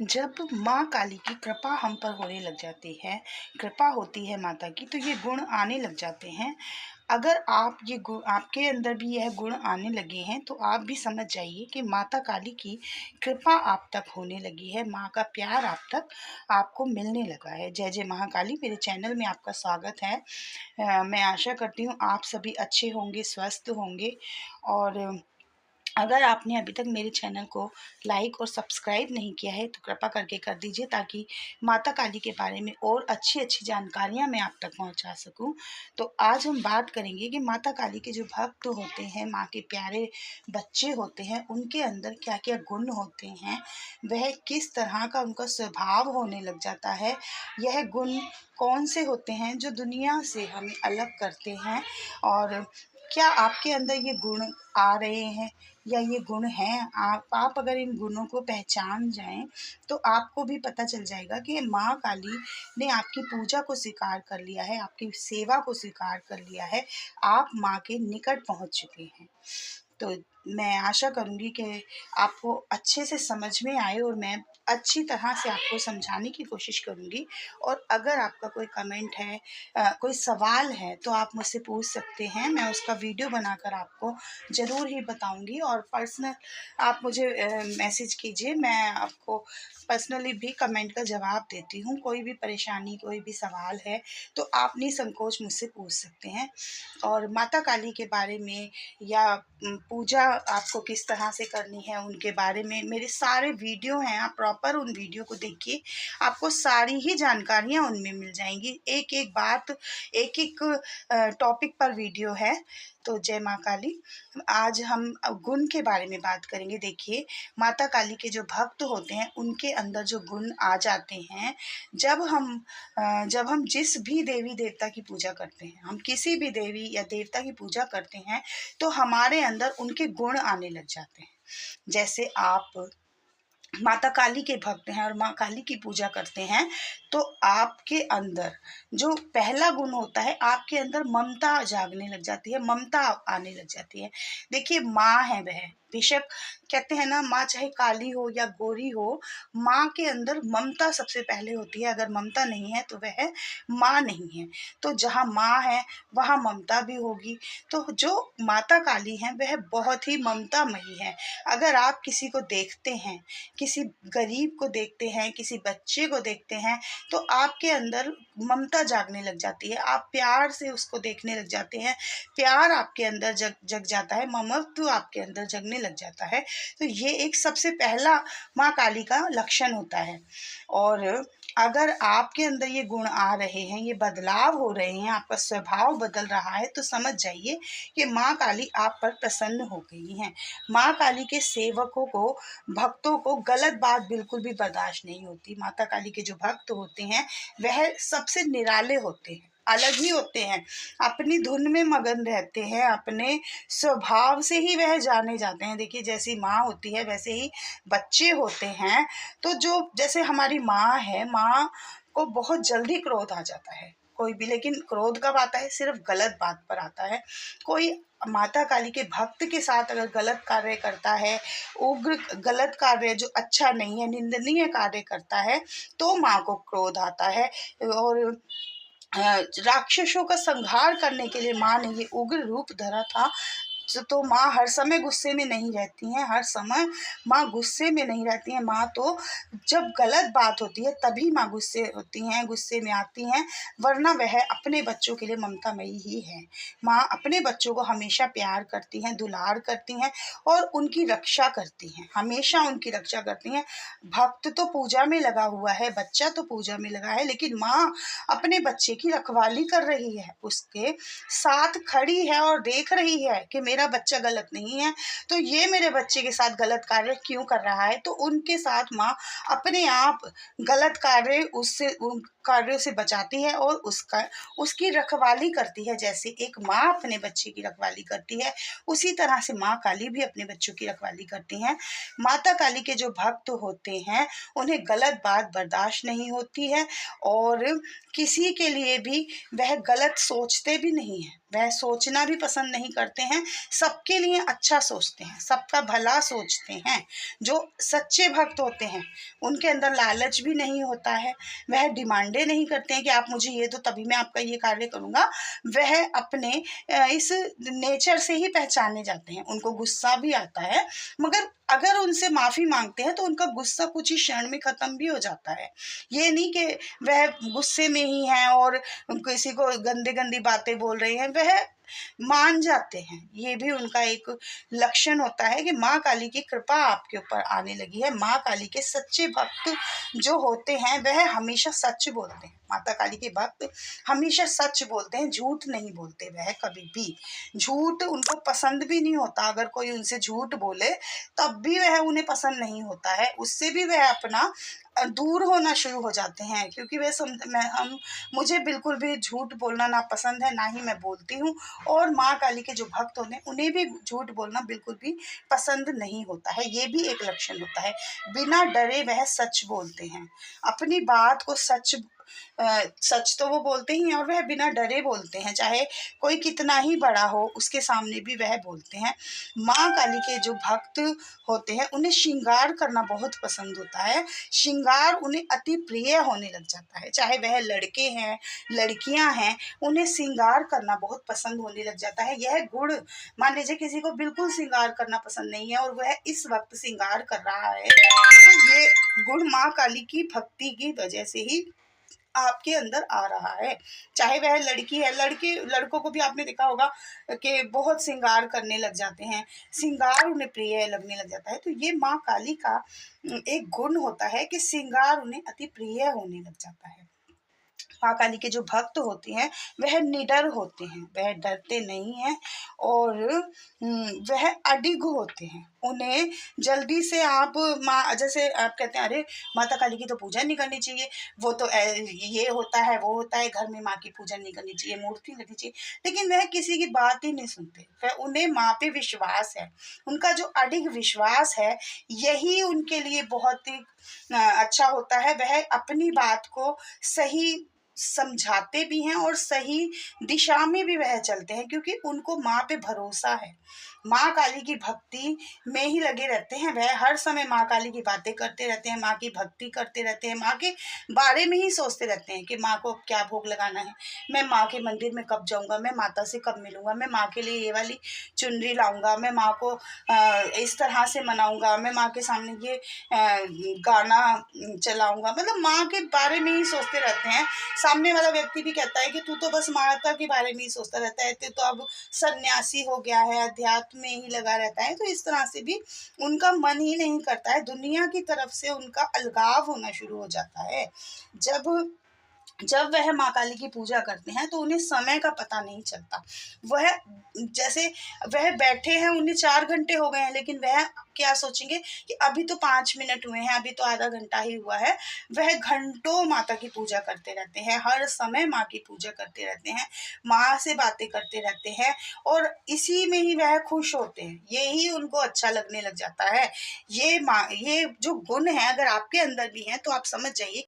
जब माँ काली की कृपा हम पर होने लग जाती है, कृपा होती है माता की, तो ये गुण आने लग जाते हैं। अगर आप ये गुण आपके अंदर भी यह गुण आने लगे हैं, तो आप भी समझ जाइए कि माता काली की कृपा आप तक होने लगी है, माँ का प्यार आप तक आपको मिलने लगा है। जय जय महाकाली, मेरे चैनल में आपका स्वागत है। मैं आशा करती हूँ आप सभी अच्छे होंगे, स्वस्थ होंगे। और अगर आपने अभी तक मेरे चैनल को लाइक और सब्सक्राइब नहीं किया है, तो कृपा करके कर दीजिए, ताकि माता काली के बारे में और अच्छी-अच्छी जानकारियाँ मैं आप तक पहुँचा सकूँ। तो आज हम बात करेंगे कि माता काली के जो भक्त होते हैं, माँ के प्यारे बच्चे होते हैं, उनके अंदर क्या-क्या गुण होते हैं, वह किस तरह का उनका स्वभाव होने लग जाता है, यह गुण कौन से होते हैं जो दुनिया से हमें अलग करते हैं, और क्या आपके अंदर ये गुण आ रहे हैं या ये गुण हैं। आप अगर इन गुणों को पहचान जाएँ, तो आपको भी पता चल जाएगा कि माँ काली ने आपकी पूजा को स्वीकार कर लिया है, आपकी सेवा को स्वीकार कर लिया है, आप माँ के निकट पहुँच चुके हैं। तो मैं आशा करूँगी कि आपको अच्छे से समझ में आए, और मैं अच्छी तरह से आपको समझाने की कोशिश करूँगी। और अगर आपका कोई कमेंट है, कोई सवाल है, तो आप मुझसे पूछ सकते हैं। मैं उसका वीडियो बनाकर आपको ज़रूर ही बताऊँगी, और पर्सनल आप मुझे मैसेज कीजिए, मैं आपको पर्सनली भी कमेंट का जवाब देती हूँ। कोई भी परेशानी, कोई भी सवाल है, तो आप निसंकोच मुझसे पूछ सकते हैं। और माता काली के बारे में या पूजा आपको किस तरह से करनी है, उनके बारे में मेरे सारे वीडियो हैं। आप प्रॉपर उन वीडियो को देखिए, आपको सारी ही जानकारियाँ उनमें मिल जाएँगी। एक-एक बात, एक-एक टॉपिक पर वीडियो है। तो जय माँ काली। आज हम गुण के बारे में बात करेंगे। देखिए, माता काली के जो भक्त होते हैं, उनके अंदर जो गुण आ जाते हैं, जब हम जिस भी देवी-देवता की पूजा करते हैं, हम किसी भी देवी या देवता की पूजा करते हैं, तो हमारे अंदर उनके गुण आने लग जाते हैं। जैसे आप माता काली के भक्त हैं और माँ काली की पूजा करते हैं, तो आपके अंदर जो पहला गुण होता है, आपके अंदर ममता जागने लग जाती है, ममता आने लग जाती है। देखिए, माँ है वह, बेशक कहते हैं ना, माँ चाहे काली हो या गोरी हो, माँ के अंदर ममता सबसे पहले होती है। अगर ममता नहीं है, तो वह माँ नहीं है। तो जहाँ माँ है, वहाँ ममता भी होगी। तो जो माता काली हैं, वह बहुत ही ममतामयी है। अगर आप किसी को देखते हैं, किसी गरीब को देखते हैं, किसी बच्चे को देखते हैं, तो आपके अंदर ममता जागने लग जाती है। आप प्यार से उसको देखने लग जाते हैं, प्यार आपके अंदर जग जाता है, ममत्व आपके अंदर जगने लग जाता है। तो ये एक सबसे पहला माँ काली का लक्षण होता है। और अगर आपके अंदर ये गुण आ रहे हैं, ये बदलाव हो रहे हैं, आपका स्वभाव बदल रहा है, तो समझ जाइए कि माँ काली आप पर प्रसन्न हो गई हैं। माँ काली के सेवकों को, भक्तों को गलत बात बिल्कुल भी बर्दाश्त नहीं होती। माता काली के जो भक्त होते हैं, वह सबसे निराले होते हैं, अलग ही होते हैं, अपनी धुन में मगन रहते हैं, अपने स्वभाव से ही वह जाने जाते हैं। देखिए, जैसी माँ होती है, वैसे ही बच्चे होते हैं। तो जो जैसे हमारी माँ है, माँ को बहुत जल्दी क्रोध आ जाता है कोई भी, लेकिन क्रोध कब आता है? सिर्फ गलत बात पर आता है। कोई माता काली के भक्त के साथ अगर गलत कार्य करता है, उग्र गलत कार्य जो अच्छा नहीं है, निंदनीय कार्य करता है, तो माँ को क्रोध आता है। और राक्षसों का संहार करने के लिए माँ ने ये उग्र रूप धरा था। तो माँ हर समय गुस्से में नहीं रहती हैं, हर समय माँ गुस्से में नहीं रहती हैं। माँ तो जब गलत बात होती है, तभी माँ गुस्से होती हैं, गुस्से में आती हैं, वरना वह अपने बच्चों के लिए ममतामयी ही है। माँ अपने बच्चों को हमेशा प्यार करती हैं, दुलार करती हैं, और उनकी रक्षा करती हैं, हमेशा उनकी रक्षा करती हैं। भक्त तो पूजा में लगा हुआ है, बच्चा तो पूजा में लगा है, लेकिन माँ अपने बच्चे की रखवाली कर रही है, उसके साथ खड़ी है और देख रही है कि मेरा बच्चा गलत नहीं है, तो ये मेरे बच्चे के साथ गलत कार्य क्यों कर रहा है। तो उनके साथ माँ अपने आप गलत कार्य उससे, उन कार्यों से बचाती है, और उसकी रखवाली करती है। जैसे एक माँ अपने बच्चे की रखवाली करती है, उसी तरह से माँ काली भी अपने बच्चों की रखवाली करती हैं। माता काली के जो भक्त होते हैं, उन्हें गलत बात बर्दाश्त नहीं होती है, और किसी के लिए भी वह गलत सोचते भी नहीं हैं। वह सोचना भी पसंद नहीं करते हैं, सबके लिए अच्छा सोचते हैं, सबका भला सोचते हैं। जो सच्चे भक्त होते हैं उनके अंदर लालच भी नहीं होता है, वह डिमांडें नहीं करते हैं कि आप मुझे ये दो तभी मैं आपका ये कार्य करूँगा। वह अपने इस नेचर से ही पहचाने जाते हैं। उनको गुस्सा भी आता है, मगर अगर उनसे माफ़ी माँगते हैं तो उनका गुस्सा कुछ ही क्षण में ख़त्म भी हो जाता है। ये नहीं कि वह गुस्से में ही हैं और किसी को गंदी बातें बोल रहे हैं, वह मान जाते हैं। ये भी उनका एक लक्षण होता है कि माँ काली की कृपा आपके ऊपर आने लगी है। माँ काली के सच्चे भक्त जो होते हैं वह हमेशा सच बोलते हैं। माता काली के भक्त हमेशा सच बोलते हैं, झूठ नहीं बोलते वह कभी भी। झूठ उनको पसंद भी नहीं होता, अगर कोई उनसे झूठ बोले तब भी वह उन्हें पसंद नहीं होता है, उससे भी वह अपना दूर होना शुरू हो जाते हैं, क्योंकि वे मुझे बिल्कुल भी झूठ बोलना ना पसंद है, ना ही मैं बोलती हूँ। और माँ काली के जो भक्त होते हैं उन्हें भी झूठ बोलना बिल्कुल भी पसंद नहीं होता है। ये भी एक लक्षण होता है। बिना डरे वह सच बोलते हैं, अपनी बात को सच तो वो बोलते ही हैं और वह बिना डरे बोलते हैं, चाहे कोई कितना ही बड़ा हो उसके सामने भी वह बोलते हैं। माँ काली के जो भक्त होते हैं उन्हें श्रृंगार करना बहुत पसंद होता है। श्रृंगार उन्हें अति प्रिय होने लग जाता है, चाहे वह लड़के हैं लड़कियां हैं, उन्हें श्रृंगार करना बहुत पसंद होने लग जाता है। यह गुण, मान लीजिए किसी को बिल्कुल श्रृंगार करना पसंद नहीं है और वह इस वक्त श्रृंगार कर रहा है, तो ये गुण माँ काली की भक्ति की वजह से ही आपके अंदर आ रहा है। चाहे वह लड़की है, लड़कों को भी आपने देखा होगा कि बहुत श्रृंगार करने लग जाते हैं, श्रृंगार उन्हें प्रिय लगने लग जाता है। तो ये माँ काली का एक गुण होता है कि श्रृंगार उन्हें अति प्रिय होने लग जाता है। माँ काली के जो भक्त होते हैं वह निडर होते हैं, वह डरते नहीं हैं और वह अडिग होते हैं। उन्हें जल्दी से आप माँ, जैसे आप कहते हैं अरे माता काली की तो पूजा नहीं करनी चाहिए, वो तो ये होता है वो होता है, घर में माँ की पूजा नहीं करनी चाहिए, मूर्ति नहीं रखनी चाहिए, लेकिन वह किसी की बात ही नहीं सुनते। वह उन्हें माँ पे विश्वास है, उनका जो अडिग विश्वास है यही उनके लिए बहुत ही अच्छा होता है। वह अपनी बात को सही समझाते भी हैं और सही दिशा में भी वह चलते हैं, क्योंकि उनको माँ पे भरोसा है। माँ काली की भक्ति में ही लगे रहते हैं, वह हर समय माँ काली की बातें करते रहते हैं, माँ की भक्ति करते रहते हैं, माँ के बारे में ही सोचते रहते हैं कि माँ को क्या भोग लगाना है, मैं माँ के मंदिर में कब जाऊँगा, मैं माता से कब मिलूँगा, मैं माँ के लिए ये वाली चुनरी लाऊँगा, मैं माँ को इस तरह से मनाऊँगा, मैं माँ के सामने ये गाना चलाऊँगा। मतलब माँ के बारे में ही सोचते रहते हैं। सामने वाला व्यक्ति भी कहता है कि तू तो बस माता के बारे में ही सोचता रहता है, तू तो अब सन्यासी हो गया है, अध्यात्म में ही लगा रहता है। तो इस तरह से भी उनका मन ही नहीं करता है, दुनिया की तरफ से उनका अलगाव होना शुरू हो जाता है। जब वह माँ काली की पूजा करते हैं तो उन्हें समय का पता नहीं चलता। वह जैसे वह बैठे हैं, उन्हें 4 घंटे हो गए हैं, लेकिन वह क्या सोचेंगे कि अभी तो 5 मिनट हुए हैं, अभी तो आधा घंटा ही हुआ है। वह घंटों माता की पूजा करते रहते हैं, हर समय माँ की पूजा करते रहते हैं, माँ से बातें करते रहते हैं और इसी में ही वह खुश होते हैं, यही उनको अच्छा लगने लग जाता है। ये जो गुण है अगर आपके अंदर भी हैं तो आप समझ जाइए